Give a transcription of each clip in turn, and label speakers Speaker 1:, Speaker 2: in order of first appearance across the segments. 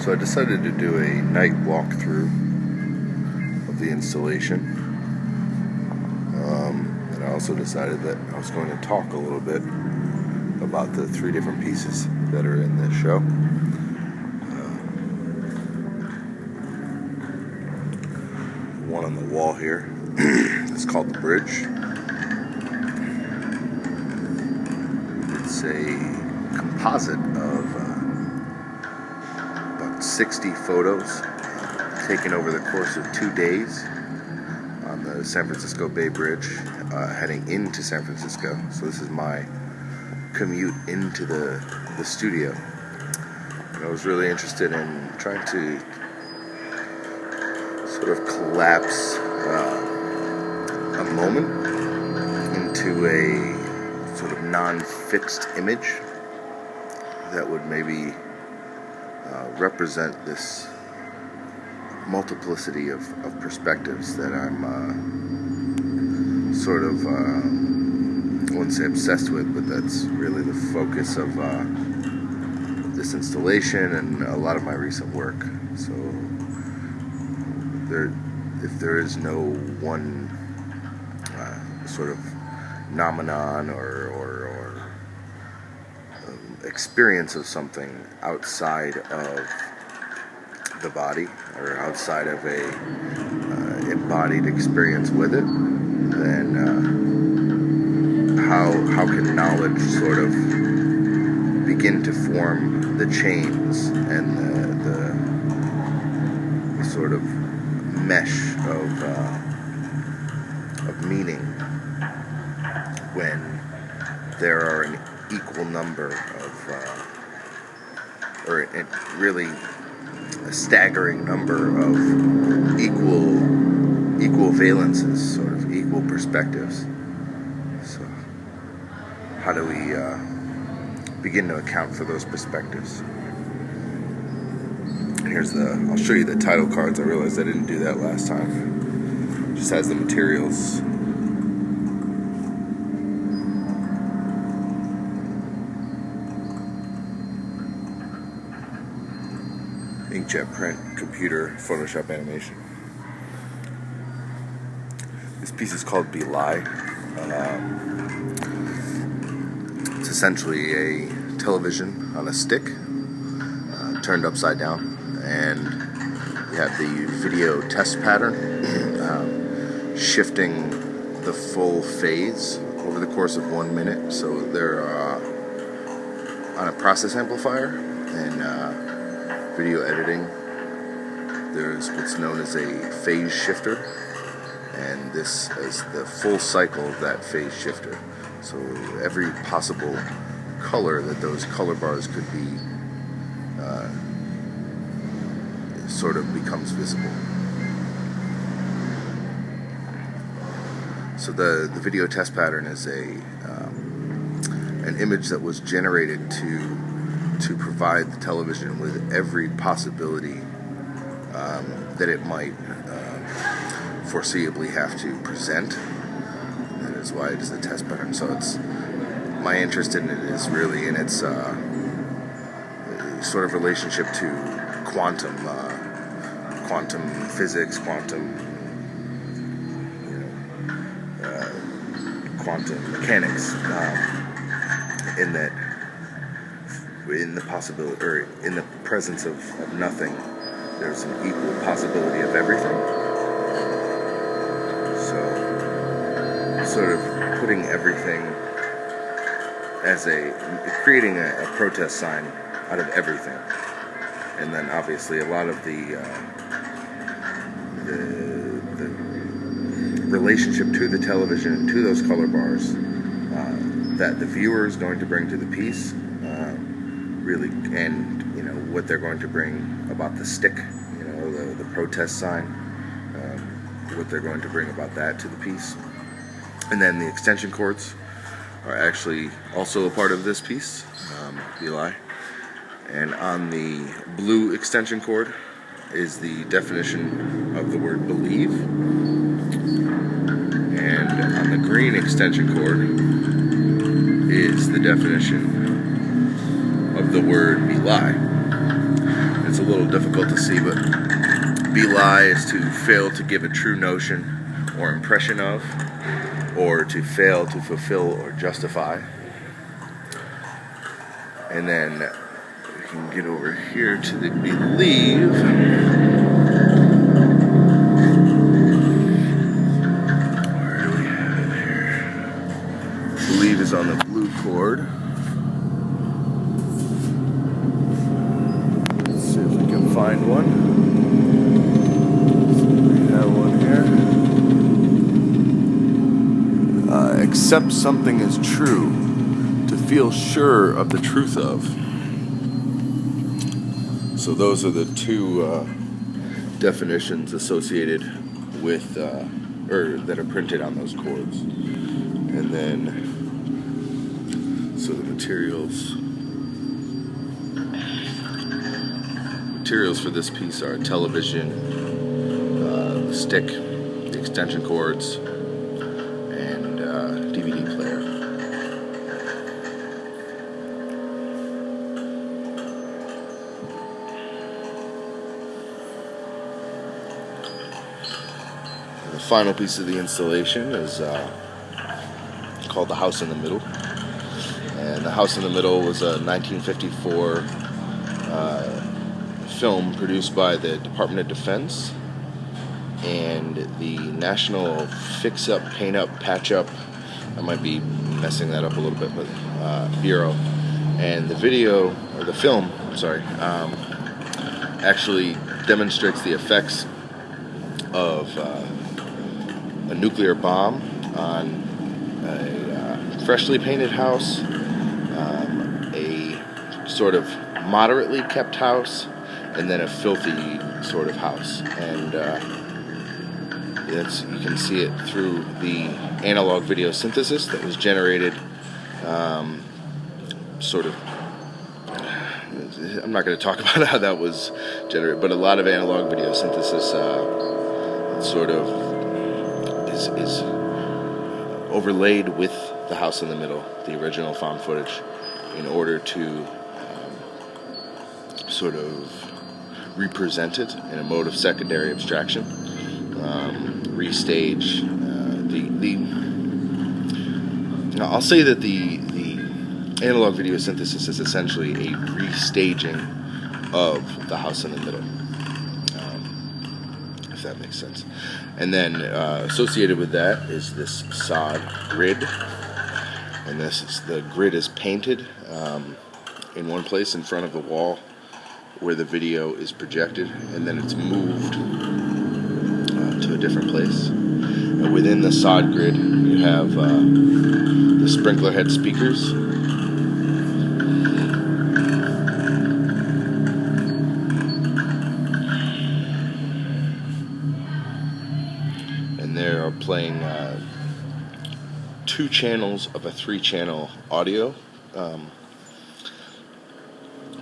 Speaker 1: So I decided to do a night walkthrough of the installation. And I also decided that I was going to talk a little bit about the 3 different pieces that are in this show. One on the wall here is called the bridge. It's a composite of about 60 photos taken over the course of 2 days on the San Francisco Bay Bridge, heading into San Francisco. So this is my commute into the studio. And I was really interested in trying to sort of collapse a moment into a sort of non-fixed image that would maybe represent this multiplicity of perspectives that I'm sort of, I wouldn't say obsessed with, but that's really the focus of this installation and a lot of my recent work. So if there is no one sort of nomenon or experience of something outside of the body or outside of a embodied experience with it, then how can knowledge sort of begin to form the chains and the sort of mesh of meaning when there are an equal number of or really a staggering number of equal valences, sort of equal perspectives. So how do we begin to account for those perspectives? And I'll show you the title cards. I realized I didn't do that last time. It just has the materials. Inkjet print, computer, Photoshop animation. This piece is called Belie. It's essentially a television on a stick, turned upside down, and you have the video test pattern shifting the full phase over the course of 1 minute. So they're on a process amplifier and video editing. There's what's known as a phase shifter, and this is the full cycle of that phase shifter. So every possible color that those color bars could be sort of becomes visible. So the video test pattern is an image that was generated to provide the television with every possibility that it might foreseeably have to present. And that is why it is the test pattern. So my interest in it is really in its sort of relationship to quantum physics, quantum mechanics, in that in the possibility, or in the presence of nothing, there's an equal possibility of everything. So sort of putting everything as creating a protest sign out of everything. And then obviously a lot of the relationship to the television and to those color bars that the viewer is going to bring to the piece, really, and what they're going to bring about the stick, the protest sign, what they're going to bring about that to the piece. And then the extension cords are actually also a part of this piece, Belie. And on the blue extension cord is the definition of the word believe. And on the green extension cord is the definition of the word belie. it's a little difficult to see, but belie is to fail to give a true notion or impression of, or to fail to fulfill or justify. And then we can get over here to the believe. Where do we have it here? Believe is on the blue chord. Let's see if we can find one. We have one here. Accept something as true, to feel sure of the truth of. So those are the two definitions associated with, or that are printed on those chords. And then, so the materials for this piece are television, the stick, the extension cords, and DVD player. The final piece of the installation is called The House in the Middle. And The House in the Middle was a 1954 film produced by the Department of Defense and the National Fix-Up, Paint-Up, Patch-Up, I might be messing that up a little bit, but Bureau. And the video, or the film, sorry, actually demonstrates the effects of a nuclear bomb on a freshly painted house, a sort of moderately kept house, and then a filthy sort of house. And you can see it through the analog video synthesis that was generated I'm not going to talk about how that was generated, but a lot of analog video synthesis sort of is overlaid with The House in the Middle, the original found footage, in order to sort of represent it in a mode of secondary abstraction, restage I'll say that the analog video synthesis is essentially a restaging of The House in the Middle, if that makes sense. And then associated with that is this sod grid, and the grid is painted in one place in front of the wall where the video is projected, and then it's moved to a different place. And within the sod grid, you have the sprinkler head speakers. And they are playing 2 channels of a 3-channel audio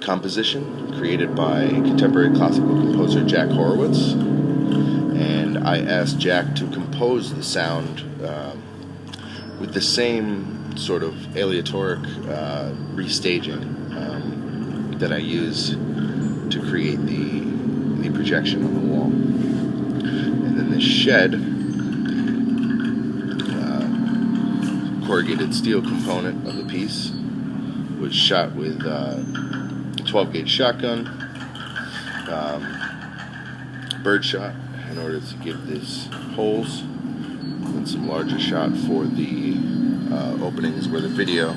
Speaker 1: composition created by contemporary classical composer Jack Horowitz. And I asked Jack to compose the sound with the same sort of aleatoric restaging that I use to create the projection on the wall. And then the shed, corrugated steel component of the piece, was shot with a 12-gauge shotgun, bird shot, in order to give these holes, and some larger shot for the openings where the video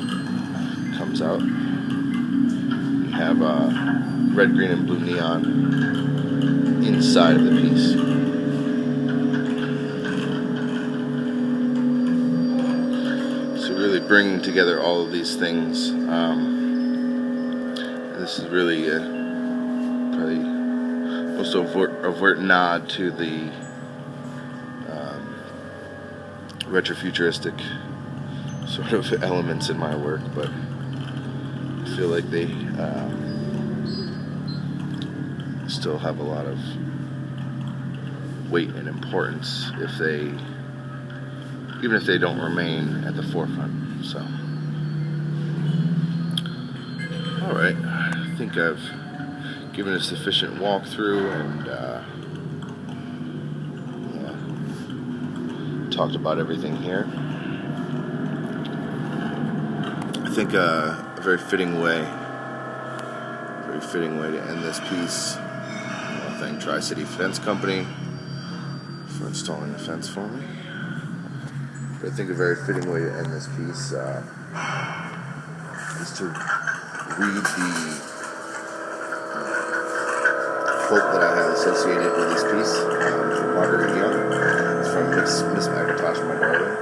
Speaker 1: comes out. You have red, green, and blue neon inside of the piece. So really bringing together all of these things. This is really probably most overt nod to the retrofuturistic sort of elements in my work, but I feel like they still have a lot of weight and importance even if they don't remain at the forefront. So, all right, I think I've given a sufficient walkthrough and talked about everything here. I think a very fitting way to end this piece. I'll thank Tri-City Fence Company for installing the fence for me. But I think a very fitting way to end this piece is to read the quote that I have associated with this piece from Margaret Young. It's from Miss McIntosh, my darling.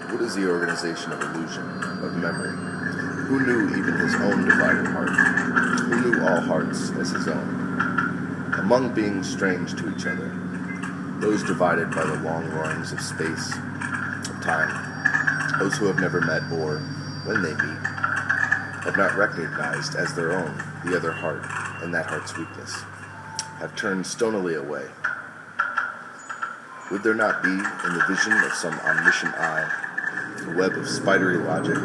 Speaker 1: What is the organization of illusion, of memory? Who knew even his own divided heart? Who knew all hearts as his own? Among beings strange to each other, those divided by the long roarings of space, of time, those who have never met or, when they meet, have not recognized as their own the other heart and that heart's weakness, have turned stonily away. Would there not be, in the vision of some omniscient eye, a web of spidery logic,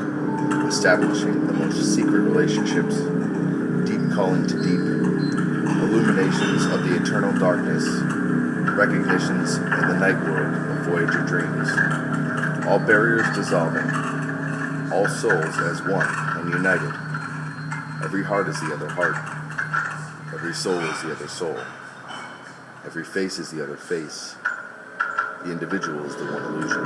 Speaker 1: establishing the most secret relationships, deep calling to deep, illuminations of the eternal darkness, recognitions in the night world of Voyager dreams, all barriers dissolving, all souls as one and united. Every heart is the other heart, every soul is the other soul, every face is the other face, the individual is the one illusion.